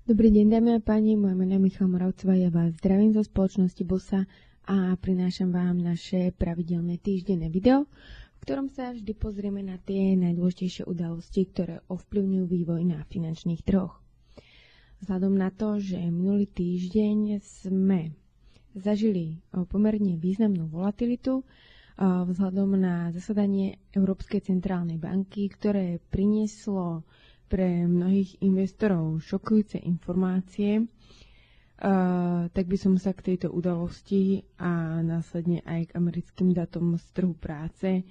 Dobrý deň, dámy a páni, moje meno je Michal Moravcová, ja vás zdravím zo spoločnosti Bosa a prinášam vám naše pravidelné týždenné video, v ktorom sa vždy pozrieme na tie najdôležitejšie udalosti, ktoré ovplyvňujú vývoj na finančných trhoch. Vzhľadom na to, že minulý týždeň sme zažili pomerne významnú volatilitu, vzhľadom na zasadanie Európskej centrálnej banky, ktoré prinieslo pre mnohých investorov šokujúce informácie, tak by som sa k tejto udalosti a následne aj k americkým datom z trhu práce,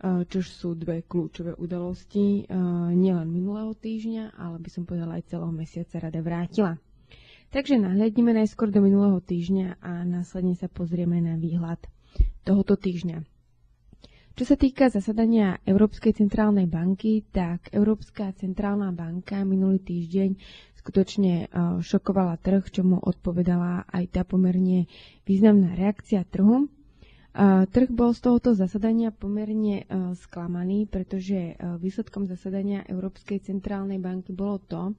čož sú dve kľúčové udalosti nielen minulého týždňa, ale by som povedala aj celého mesiaca rada vrátila. Takže nahliadnime najskôr do minulého týždňa a následne sa pozrieme na výhľad tohoto týždňa. Čo sa týka zasadania Európskej centrálnej banky, tak Európska centrálna banka minulý týždeň skutočne šokovala trh, čomu odpovedala aj tá pomerne významná reakcia trhu. Trh bol z tohoto zasadania pomerne sklamaný, pretože výsledkom zasadania Európskej centrálnej banky bolo to,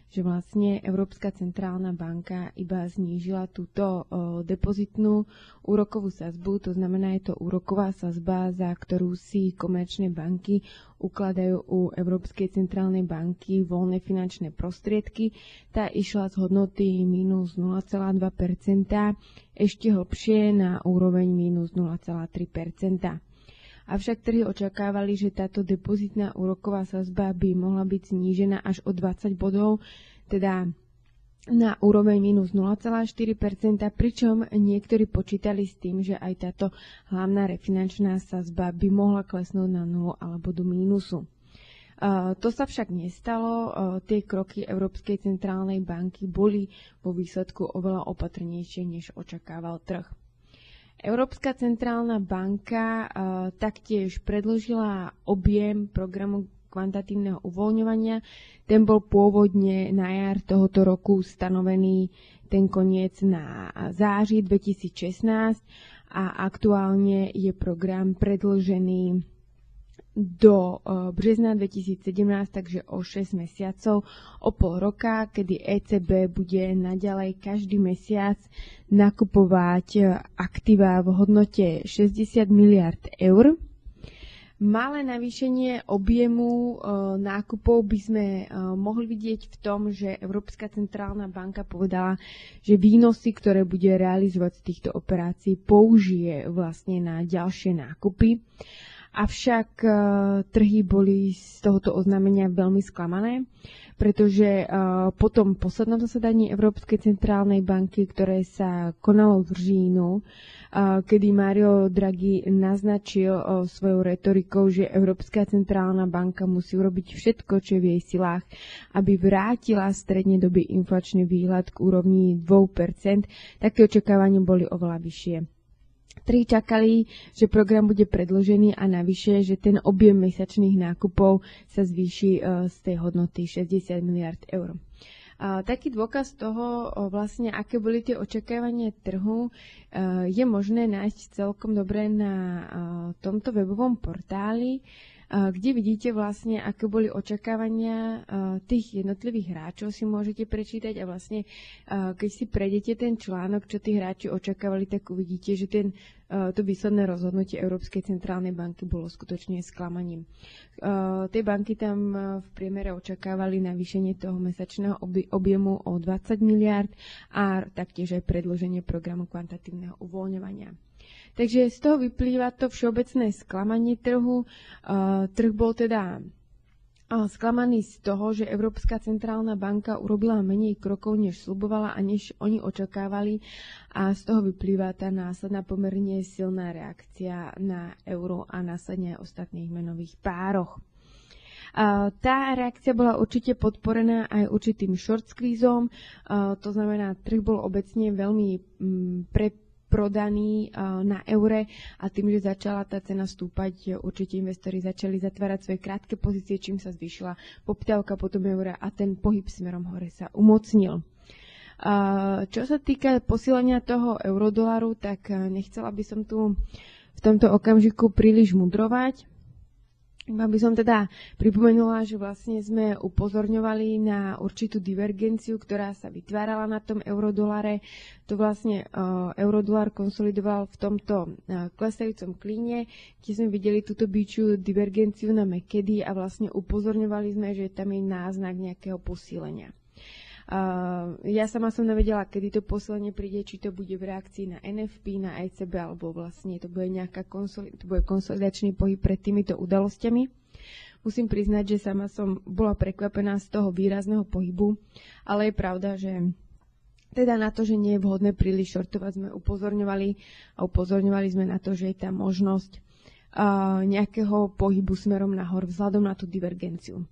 že vlastne Európska centrálna banka iba znížila túto depozitnú úrokovú sadzbu, to znamená, je to úroková sadzba, za ktorú si komerčné banky ukladajú u Európskej centrálnej banky voľné finančné prostriedky. Tá išla z hodnoty minus 0,2%, ešte hlbšie na úroveň minus 0,3%. Avšak trhy očakávali, že táto depozitná úroková sadzba by mohla byť znížená až o 20 bodov, teda na úroveň minus 0,4%, pričom niektorí počítali s tým, že aj táto hlavná refinančná sadzba by mohla klesnúť na 0 alebo do mínusu. To sa však nestalo, tie kroky Európskej centrálnej banky boli vo výsledku oveľa opatrnejšie, než očakával trh. Európska centrálna banka taktiež predložila objem programu kvantatívneho uvoľňovania. Ten bol pôvodne na jar tohoto roku stanovený ten koniec na září 2016 a aktuálne je program predĺžený do března 2017, takže o 6 mesiacov, o pol roka, kedy ECB bude naďalej každý mesiac nakupovať aktíva v hodnote 60 miliard eur. Malé navýšenie objemu nákupov by sme mohli vidieť v tom, že Európska centrálna banka povedala, že výnosy, ktoré bude realizovať z týchto operácií, použije vlastne na ďalšie nákupy. Avšak trhy boli z tohoto oznámenia veľmi sklamané, pretože po tom poslednom zasadaní Európskej centrálnej banky, ktoré sa konalo v říjnu, kedy Mario Draghi naznačil svojou retorikou, že Európska centrálna banka musí urobiť všetko, čo je v jej silách, aby vrátila strednodobý inflačný výhľad k úrovni 2%, tak tie očakávania boli oveľa vyššie. Trhy čakali, že program bude predĺžený a navyše, že ten objem mesačných nákupov sa zvýši z tej hodnoty 60 miliard eur. Taký dôkaz toho, vlastne, aké boli tie očakávania trhu, je možné nájsť celkom dobre na tomto webovom portáli, kde vidíte vlastne, aké boli očakávania tých jednotlivých hráčov, si môžete prečítať a vlastne, keď si prejdete ten článok, čo tí hráči očakávali, tak uvidíte, že to výsledné rozhodnutie Európskej centrálnej banky bolo skutočne sklamaním. Tie banky tam v priemere očakávali navýšenie toho mesačného objemu o 20 miliard a taktiež aj predĺženie programu kvantatívneho uvoľňovania. Takže z toho vyplýva to všeobecné sklamanie trhu. Trh bol teda sklamaný z toho, že Európska centrálna banka urobila menej krokov, než sľubovala a než oni očakávali, a z toho vyplýva tá následná pomerne silná reakcia na euro a následne aj ostatných menových pároch. Tá reakcia bola určite podporená aj určitým short squeezom, to znamená, trh bol obecne veľmi prodaný na eure a tým, že začala tá cena stúpať, určite investori začali zatvárať svoje krátke pozície, čím sa zvýšila poptávka po tom eure a ten pohyb smerom hore sa umocnil. Čo sa týka posílenia toho eurodolaru, tak nechcela by som tu v tomto okamžiku príliš mudrovať. By som teda pripomenula, že vlastne sme upozorňovali na určitú divergenciu, ktorá sa vytvárala na tom eurodolare. To vlastne eurodolar konsolidoval v tomto klesajúcom klíne, kde sme videli túto bičiu divergenciu na MACD a vlastne upozorňovali sme, že tam je náznak nejakého posílenia. Ja sama som nevedela, kedy to posledne príde, či to bude v reakcii na NFP, na ECB, alebo vlastne to bude konsolidačný pohyb pred týmito udalosťami. Musím priznať, že sama som bola prekvapená z toho výrazného pohybu, ale je pravda, že teda na to, že nie je vhodné príliš shortovať, sme upozorňovali sme na to, že je tam možnosť nejakého pohybu smerom nahor vzhľadom na tú divergenciu.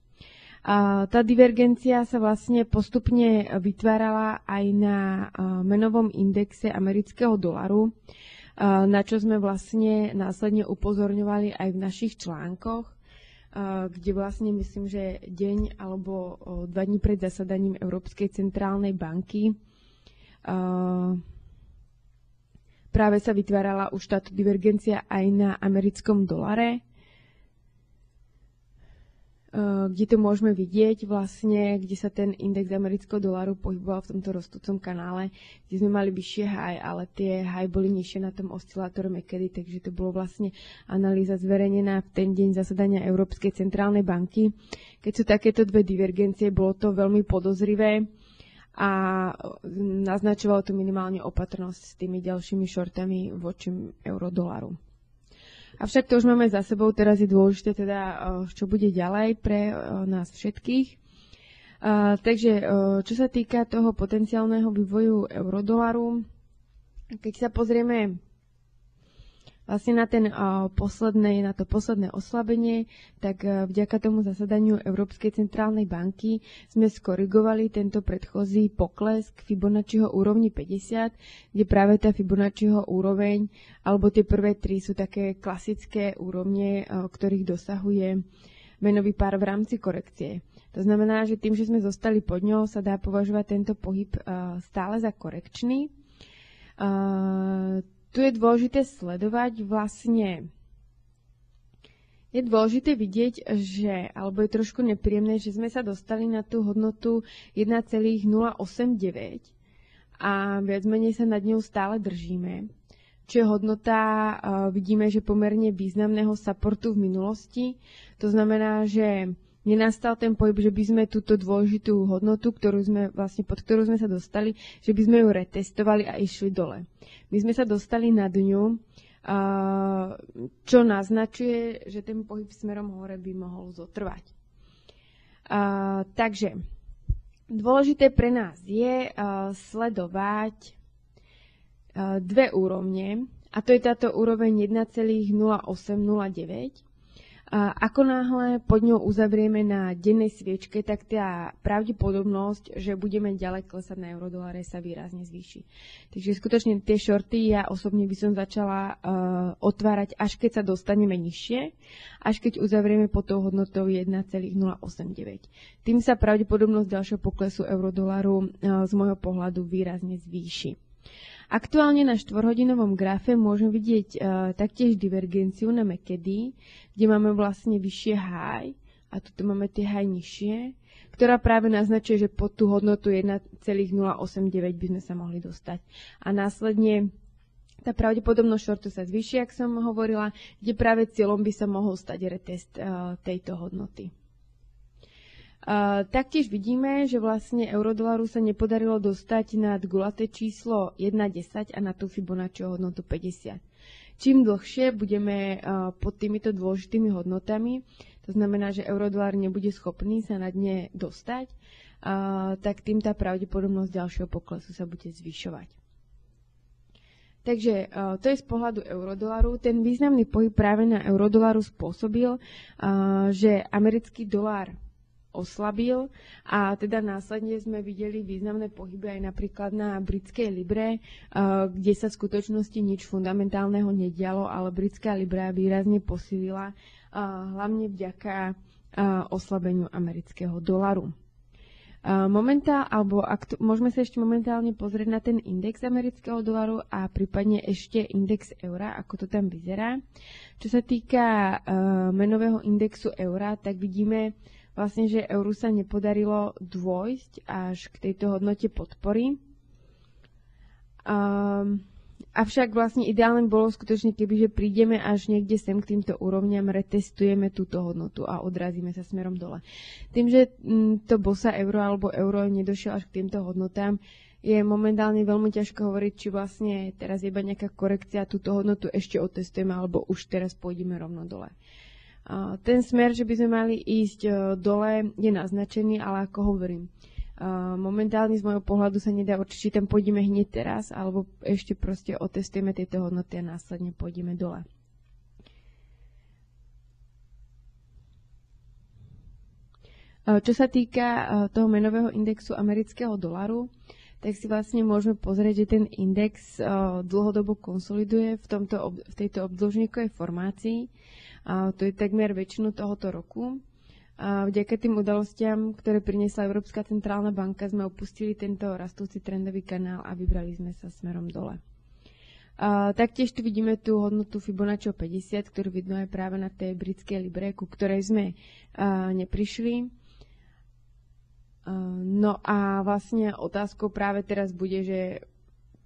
Tá divergencia sa vlastne postupne vytvárala aj na menovom indexe amerického dolaru, na čo sme vlastne následne upozorňovali aj v našich článkoch, kde vlastne myslím, že deň alebo 2 dní pred zasadaním Európskej centrálnej banky práve sa vytvárala už táto divergencia aj na americkom dolare, kde to môžeme vidieť vlastne, kde sa ten index amerického doláru pohyboval v tomto rastúcom kanále, kde sme mali vyššie high, ale tie high boli nižšie na tom oscilátore MACD, takže to bolo vlastne analýza zverejnená v ten deň zasadania Európskej centrálnej banky. Keď sú takéto dve divergencie, bolo to veľmi podozrivé a naznačovalo to minimálne opatrnosť s tými ďalšími shortami voči eurodolaru. Avšak to už máme za sebou, teraz je dôležité teda, čo bude ďalej pre nás všetkých. Takže čo sa týka toho potenciálneho vývoju eurodolaru, keď sa pozrieme vlastne na to posledné oslabenie, tak vďaka tomu zasadaniu Európskej centrálnej banky sme skorigovali tento predchozí pokles k Fibonacciho úrovni 50, kde práve tá Fibonacciho úroveň, alebo tie prvé 3 sú také klasické úrovne, ktorých dosahuje menový pár v rámci korekcie. To znamená, že tým, že sme zostali pod ňou, sa dá považovať tento pohyb stále za korekčný. Tu je dôležité sledovať vlastne, je dôležité vidieť, že, alebo je trošku nepríjemné, že sme sa dostali na tú hodnotu 1,089 a viac menej sa nad ňou stále držíme. Čo je hodnota, vidíme, že pomerne významného supportu v minulosti. To znamená, že nenastal ten pohyb, že by sme túto dôležitú hodnotu, pod ktorú sme sa dostali, že by sme ju retestovali a išli dole. My sme sa dostali nad ňu, čo naznačuje, že ten pohyb smerom hore by mohol zotrvať. Takže dôležité pre nás je sledovať dve úrovne, a to je táto úroveň 1,0809. Ako náhle pod ňou uzavrieme na dennej sviečke, tak tá pravdepodobnosť, že budeme ďalej klesať na eurodolare, sa výrazne zvýši. Takže skutočne tie shorty ja osobne by som začala otvárať, až keď sa dostaneme nižšie, až keď uzavrieme pod tou hodnotou 1,089. Tým sa pravdepodobnosť ďalšieho poklesu eurodolaru z môjho pohľadu výrazne zvýši. Aktuálne na 4-hodinovom grafe môžem vidieť taktiež divergenciu na MACD, kde máme vlastne vyššie high a tu máme tie high nižšie, ktorá práve naznačuje, že pod tú hodnotu 1,089 by sme sa mohli dostať. A následne tá pravdepodobnosť shortu sa zvýši, ak som hovorila, kde práve cieľom by sa mohol stať retest tejto hodnoty. Taktiež vidíme, že vlastne eurodolaru sa nepodarilo dostať nad gulaté číslo 1,10 a na tú Fibonacciho hodnotu 50. Čím dlhšie budeme pod týmito dôležitými hodnotami, to znamená, že eurodolar nebude schopný sa nad ne dostať, tak tým tá pravdepodobnosť ďalšieho poklesu sa bude zvyšovať. Takže to je z pohľadu eurodolaru. Ten významný pohyb práve na eurodolaru spôsobil, že americký dolár oslabil a teda následne sme videli významné pohyby aj napríklad na britskej libre, kde sa v skutočnosti nič fundamentálneho nedialo, ale britská libra výrazne posílila, hlavne vďaka oslabeniu amerického dolaru. Môžeme sa ešte momentálne pozrieť na ten index amerického dolaru a prípadne ešte index eura, ako to tam vyzerá. Čo sa týka menového indexu eura, tak vidíme vlastne, že euru sa nepodarilo dôjsť až k tejto hodnote podpory. Avšak vlastne ideálne bolo skutočne, kebyže prídeme až niekde sem k týmto úrovniam, retestujeme túto hodnotu a odrazíme sa smerom dole. Tým, že to bosa euro alebo euro nedošiel až k týmto hodnotám, je momentálne veľmi ťažko hovoriť, či vlastne teraz iba nejaká korekcia túto hodnotu ešte otestujeme, alebo už teraz pôjdeme rovno dole. Ten smer, že by sme mali ísť dole, je naznačený, ale ako hovorím, momentálne z môjho pohľadu sa nedá určiť, či tam pôjdeme hneď teraz, alebo ešte proste otestujeme tieto hodnoty a následne pôjdeme dole. Čo sa týka toho menového indexu amerického dolaru, tak si vlastne môžeme pozrieť, že ten index dlhodobo konsoliduje v tejto obdĺžnikovej formácii. To je takmer väčšinu tohoto roku. Vďaka tým udalostiam, ktoré priniesla Európska centrálna banka, sme opustili tento rastúci trendový kanál a vybrali sme sa smerom dole. Taktiež tu vidíme tú hodnotu Fibonacciho 50, ktorú vidno aj práve na tej britskej libre, ku ktorej sme neprišli. No a vlastne otázkou práve teraz bude, že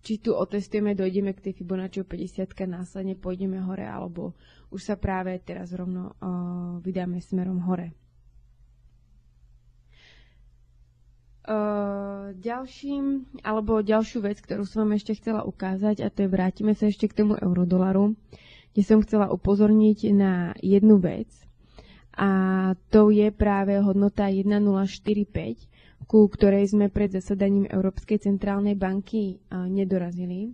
či tu otestujeme, dojdeme k tej Fibonacciho 50, následne pôjdeme hore, alebo už sa práve teraz rovno vydáme smerom hore. Ďalšiu vec, ktorú som vám ešte chcela ukázať, a to je vrátime sa ešte k tomu eurodolaru, kde som chcela upozorniť na jednu vec, a to je práve hodnota 1045, ku ktorej sme pred zasadaním Európskej centrálnej banky nedorazili.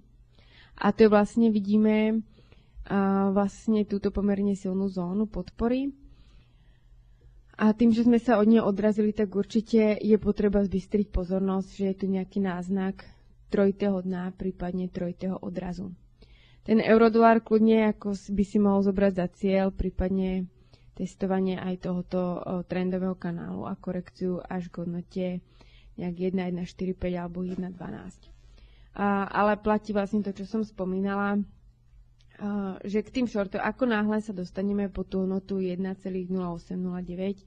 A to je vlastne, vidíme vlastne túto pomerne silnú zónu podpory. A tým, že sme sa od nej odrazili, tak určite je potreba zbystriť pozornosť, že je tu nejaký náznak trojitého dna, prípadne trojitého odrazu. Ten eurodolár kľudne ako by si mohol zobrať za cieľ, prípadne testovanie aj tohoto trendového kanálu a korekciu až k hodnote nejak 1,145 alebo 1,12. Ale platí vlastne to, čo som spomínala, že k tým shortom, ako náhle sa dostaneme po tú hodnotu 1,0809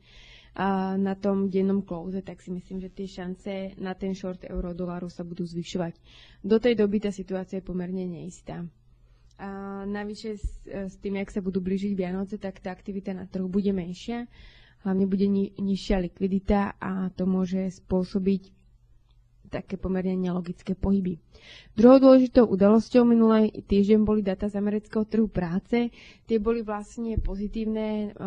na tom dennom close, tak si myslím, že tie šance na ten short eurodolaru sa budú zvyšovať. Do tej doby tá situácia je pomerne neistá. Navyše s tým, jak sa budú blížiť Vianoce, tak tá aktivita na trhu bude menšia, hlavne bude nižšia likvidita a to môže spôsobiť také pomerne nelogické pohyby. Druhou dôležitou udalosťou minulý týždeň boli dáta z amerického trhu práce. Tie boli vlastne pozitívne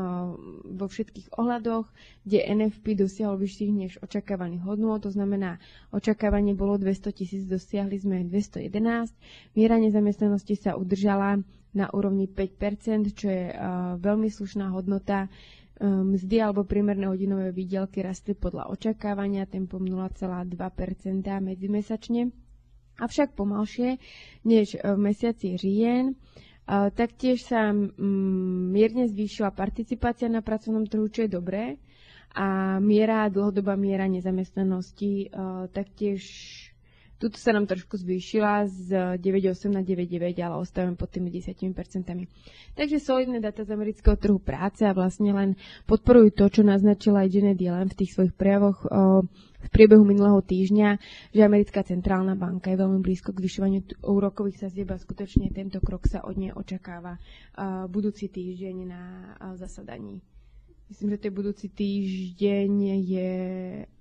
vo všetkých ohľadoch, kde NFP dosiahol vyšších než očakávaných hodnôt, to znamená, očakávanie bolo 200 000, dosiahli sme 211. Miera nezamestnanosti sa udržala na úrovni 5%, čo je veľmi slušná hodnota. Mzdy alebo priemerné hodinové výdielky rastli podľa očakávania tempom 0,2% medzimesačne, avšak pomalšie než v mesiaci říjen. Taktiež sa mierne zvýšila participácia na pracovnom trhu, čo je dobré, a dlhodobá miera nezamestnanosti taktiež tuto sa nám trošku zvýšila z 9,8 na 9,9, ale ostávame pod tými 10%. Takže solidné dáta z amerického trhu práce a vlastne len podporujú to, čo naznačila aj Janet Yellen v tých svojich prejavoch v priebehu minulého týždňa, že americká centrálna banka je veľmi blízko k zvyšovaniu úrokových sadzieb a skutočne tento krok sa od nej očakáva budúci týždeň na zasadaní. Myslím, že to je budúci týždeň,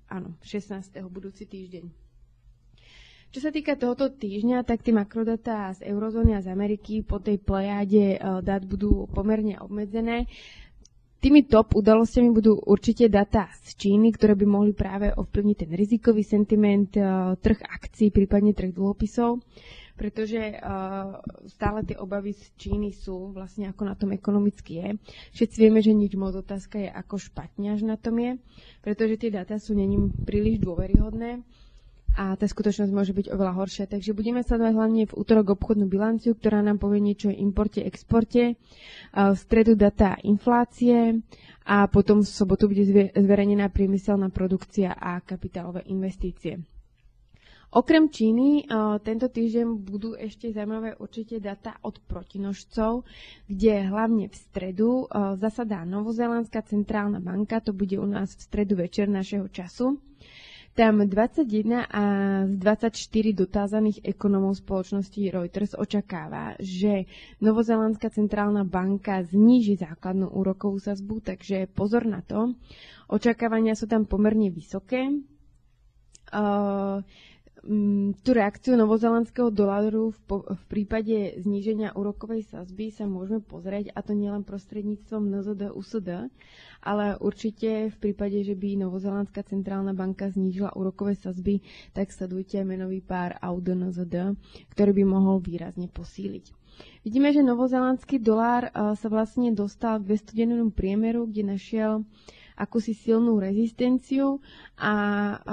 16. budúci týždeň. Čo sa týka tohoto týždňa, tak tie makrodatá z eurozóny a z Ameriky po tej plejáde dát budú pomerne obmedzené. Tými top udalosťami budú určite dáta z Číny, ktoré by mohli práve ovplyvniť ten rizikový sentiment, trh akcií, prípadne trh dlhopisov, pretože stále tie obavy z Číny sú vlastne ako na tom ekonomicky je. Všetci vieme, že nič moc, otázka je ako špatne až na tom je, pretože tie dáta sú není príliš dôveryhodné. a tá skutočnosť môže byť oveľa horšia. Takže budeme sledovať hlavne v útorok obchodnú bilanciu, ktorá nám povie niečo o importe, exporte, v stredu data inflácie a potom v sobotu bude zverejnená priemyselná produkcia a kapitálové investície. Okrem Číny tento týždeň budú ešte zaujímavé určite data od protinožcov, kde hlavne v stredu zasadá Novozélandská centrálna banka, to bude u nás v stredu večer našeho času. Tam 21 z 24 dotázaných ekonomov spoločnosti Reuters očakáva, že Novozélandská centrálna banka zníži základnú úrokovú sadzbu, takže pozor na to. Očakávania sú tam pomerne vysoké. Tú reakciu novozélandského doláru v prípade zníženia úrokovej sadzby sa môžeme pozrieť, a to nielen prostredníctvom NZD USD, ale určite v prípade, že by Novozélandská centrálna banka znížila úrokové sadzby, tak sledujte menový pár AUD NZD, ktorý by mohol výrazne posíliť. Vidíme, že novozélandský dolár sa vlastne dostal k 200-dennému priemeru, kde našiel akúsi silnú rezistenciu a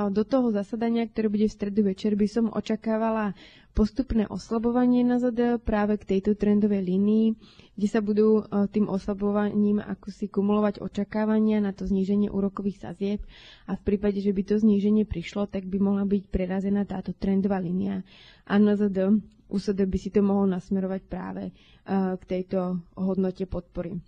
do toho zasadania, ktoré bude v stredu večer, by som očakávala postupné oslabovanie NZD práve k tejto trendovej línii, kde sa budú tým oslabovaním akúsi kumulovať očakávania na to zníženie úrokových sadzieb a v prípade, že by to zníženie prišlo, tak by mohla byť prerazená táto trendová línia a NZD USD by si to mohol nasmerovať práve k tejto hodnote podpory.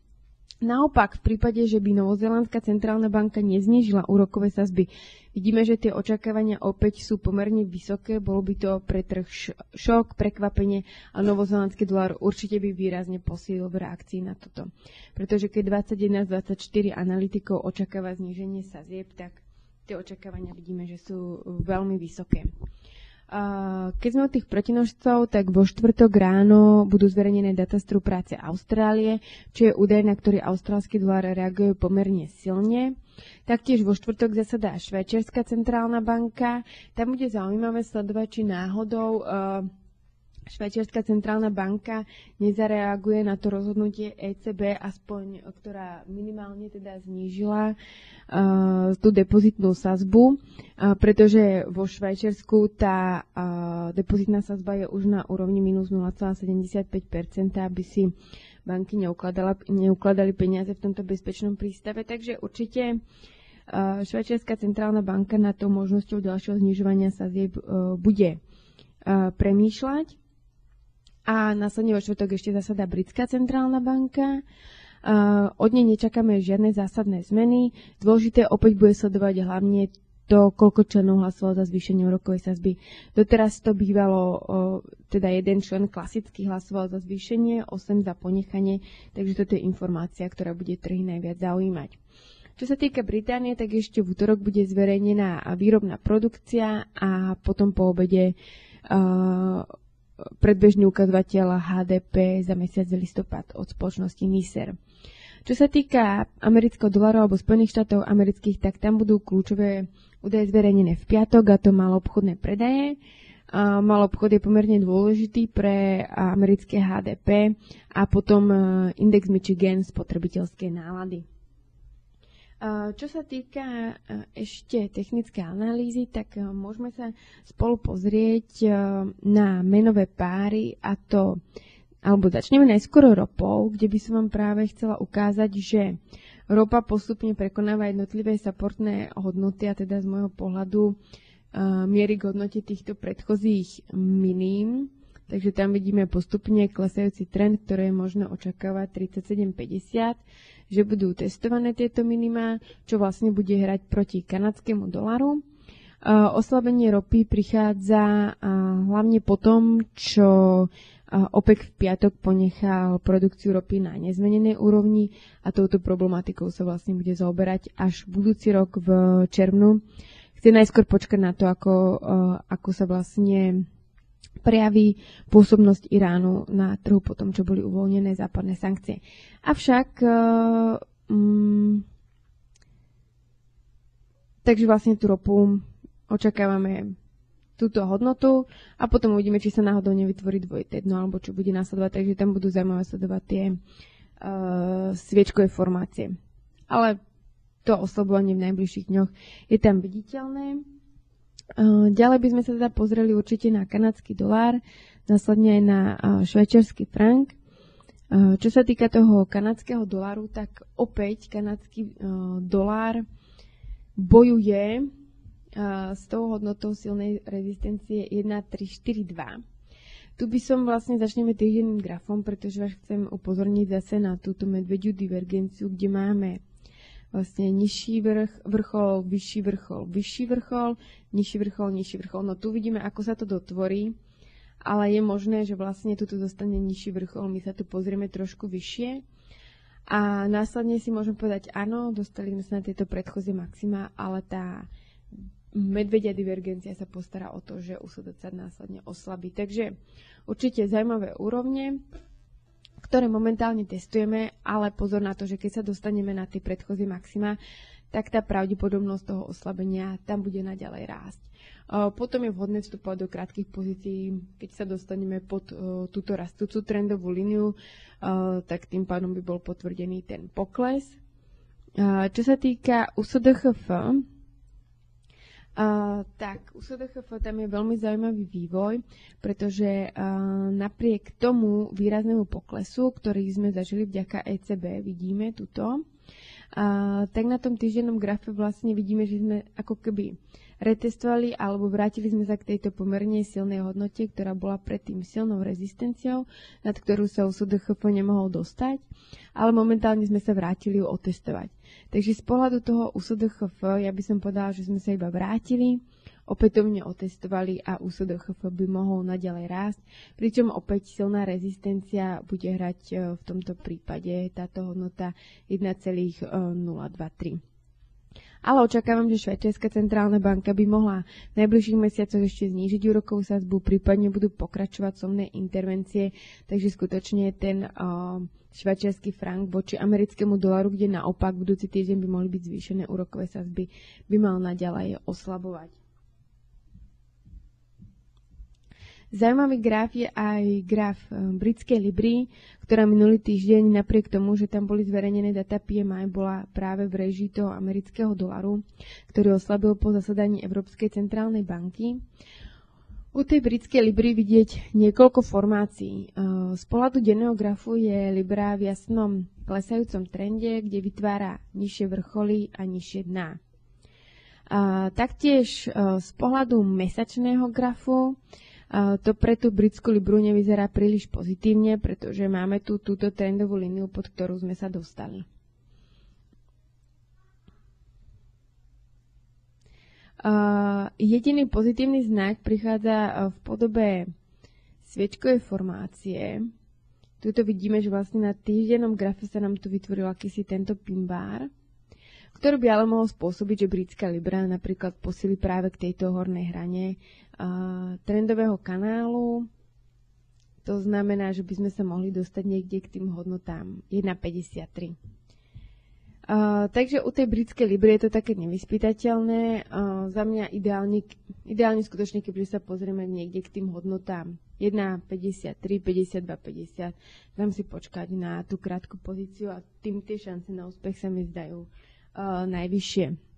Naopak, v prípade, že by Novozélandská centrálna banka neznížila úrokové sadzby, vidíme, že tie očakávania opäť sú pomerne vysoké, bolo by to pre trh šok, prekvapenie a novozélandský dolár určite by výrazne posílil v reakcii na toto. Pretože keď 21 z 24 analytikov očakáva zníženie sadzieb, tak tie očakávania vidíme, že sú veľmi vysoké. Keď sme od tých protinožcov, tak vo štvrtok ráno budú zverejnené data z trhu práce Austrálie, čo je údaj, na ktorý austrálsky dolár reaguje pomerne silne. Taktiež vo štvrtok zasadá Švajčiarska centrálna banka. Tam bude zaujímavé sledovať, či náhodou Švajčiarska centrálna banka nezareaguje na to rozhodnutie ECB, aspoň ktorá minimálne teda znížila tú depozitnú sadzbu, pretože vo Švajčiarsku tá depozitná sadzba je už na úrovni minus 0,75%, aby si banky neukladali peniaze v tomto bezpečnom prístave. Takže určite Švajčiarska centrálna banka nad tou možnosťou ďalšieho znižovania sadzieb bude premýšľať. A následne vo štvrtok ešte zasadá Britská centrálna banka. Od nej nečakáme žiadne zásadné zmeny. Dôležité opäť bude sledovať hlavne to, koľko členov hlasovalo za zvýšenie úrokovej sadzby. Doteraz to bývalo, teda jeden člen klasicky hlasoval za zvýšenie, 8 za ponechanie, takže toto je informácia, ktorá bude trhy najviac zaujímať. Čo sa týka Británie, tak ešte v útorok bude zverejnená výrobná produkcia a potom po obede predbežný ukazovateľ HDP za mesiac listopad od spoločnosti NISER. Čo sa týka amerického doláru alebo Spojených štátov amerických, tak tam budú kľúčové údaje zverejnené v piatok, a to maloobchodné predaje. Maloobchod je pomerne dôležitý pre americké HDP a potom index Michigan spotrebiteľskej nálady. Čo sa týka ešte technické analýzy, tak môžeme sa spolu pozrieť na menové páry, a to, alebo začneme najskôr ropou, kde by som vám práve chcela ukázať, že ropa postupne prekonáva jednotlivé supportné hodnoty a teda z môjho pohľadu mierí k hodnote týchto predchozích miním. Takže tam vidíme postupne klesajúci trend, ktoré je možno očakávať 37,50, že budú testované tieto minima, čo vlastne bude hrať proti kanadskému dolaru. Oslabenie ropy prichádza hlavne po tom, čo OPEC v piatok ponechal produkciu ropy na nezmenenej úrovni a touto problematikou sa vlastne bude zaoberať až budúci rok v červnu. Chce najskôr počkať na to, ako sa vlastne prejaví pôsobnosť Iránu na trhu po tom, čo boli uvoľnené západné sankcie. Avšak takže vlastne tú ropu očakávame túto hodnotu a potom uvidíme, či sa náhodou nevytvorí dvojité dno alebo čo bude nasledovať, takže tam budú zaujímavé sledovať tie sviečkové formácie. Ale to oslabovanie v najbližších dňoch je tam viditeľné. Ďalej by sme sa teda pozreli určite na kanadský dolár, následne aj na švajčiarsky frank. Čo sa týka toho kanadského doláru, tak opäť kanadský dolár bojuje s tou hodnotou silnej rezistencie 1,342. Tu by som vlastne začneme týždenným grafom, pretože vás chcem upozorniť zase na túto medvediu divergenciu, kde máme vlastne nižší vrchol, vyšší vrchol, vyšší vrchol, nižší vrchol, nižší vrchol. No tu vidíme, ako sa to dotvorí, ale je možné, že vlastne tu zostane nižší vrchol. My sa tu pozrieme trošku vyššie a následne si môžeme povedať, áno, dostali sme sa na tieto predchozie maxima, ale tá medvedia divergencia sa postará o to, že USDC následne oslabí. Takže určite zaujímavé úrovne, ktoré momentálne testujeme, ale pozor na to, že keď sa dostaneme na tie predchozie maxima, tak tá pravdepodobnosť toho oslabenia tam bude naďalej rásť. Potom je vhodné vstupovať do krátkych pozícií, keď sa dostaneme pod túto rastúcu trendovú líniu, tak tým pádom by bol potvrdený ten pokles. Čo sa týka USDHF, tak u SDHF tam je veľmi zaujímavý vývoj, pretože napriek tomu výraznému poklesu, ktorý sme zažili vďaka ECB, vidíme tuto, tak na tom týždennom grafe vlastne vidíme, že sme ako keby retestovali alebo vrátili sme sa k tejto pomerne silnej hodnote, ktorá bola predtým silnou rezistenciou, nad ktorú sa USDHF nemohol dostať, ale momentálne sme sa vrátili ju otestovať. Takže z pohľadu toho USDHF ja by som povedala, že sme sa iba vrátili, opätovne otestovali a USDHF by mohol naďalej rásť, pričom opäť silná rezistencia bude hrať v tomto prípade táto hodnota 1,023. Ale očakávam, že Švajčiarska centrálna banka by mohla v najbližších mesiacoch ešte znížiť úrokovú sadzbu, prípadne budú pokračovať somné intervencie, takže skutočne ten švajčiarsky frank voči americkému dolaru, kde naopak budúci týždeň by mohli byť zvýšené úrokové sadzby, by mal naďalej oslabovať. Zaujímavý graf je aj graf britskej libry, ktorá minulý týždeň napriek tomu, že tam boli zverejnené data PMI, bola práve v režii toho amerického dolaru, ktorý oslabil po zasadaní Európskej centrálnej banky. U tej britskej libry vidieť niekoľko formácií. Z pohľadu denného grafu je libra v jasnom klesajúcom trende, kde vytvára nižšie vrcholy a nižšie dná. Taktiež z pohľadu mesačného grafu to pre tú britskú libru nevyzerá príliš pozitívne, pretože máme tu túto trendovú líniu, pod ktorú sme sa dostali. Jediný pozitívny znak prichádza v podobe sviečkovej formácie. Tuto vidíme, že vlastne na týždennom grafe sa nám tu vytvoril akýsi tento pin bar, ktorý by ale mohol spôsobiť, že britská libra napríklad posíli práve k tejto hornej hrane trendového kanálu. To znamená, že by sme sa mohli dostať niekde k tým hodnotám 1,53. Takže u tej britskej libry je to také nevyspytateľné. Za mňa ideálne skutočne, keď sa pozrieme niekde k tým hodnotám 1,53, 52, 50, dám si počkať na tú krátku pozíciu a tým tie šance na úspech sa mi zdajú najvyššie.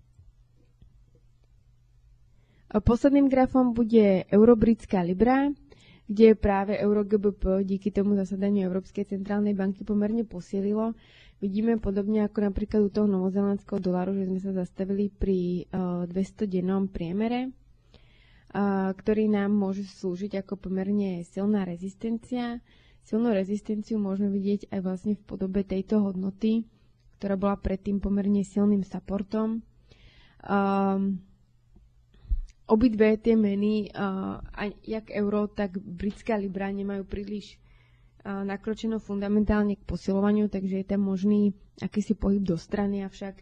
Posledným grafom bude eurobritská libra, kde práve euro GBP díky tomu zasadaniu Európskej centrálnej banky pomerne posielilo. Vidíme podobne ako napríklad u toho novozelandského dolaru, že sme sa zastavili pri 200-dennom priemere, ktorý nám môže slúžiť ako pomerne silná rezistencia. Silnú rezistenciu môžeme vidieť aj vlastne v podobe tejto hodnoty, ktorá bola predtým pomerne silným supportom. Obidve tie meny, jak euro, tak britská libra nemajú príliš nakročeno fundamentálne k posilovaniu, takže je tam možný akýsi pohyb do strany, avšak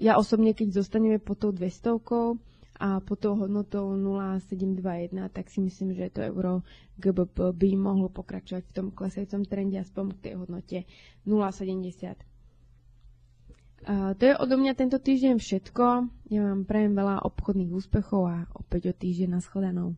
ja osobne, keď zostaneme pod tou 200 a pod tou hodnotou 0,721, tak si myslím, že to euro GBP by mohlo pokračovať v tom klesajúcom trende aspoň k tej hodnote 0,70. To je odo mňa tento týždeň všetko. Ja vám prajem veľa obchodných úspechov a opäť o týždeň. Naschledanou.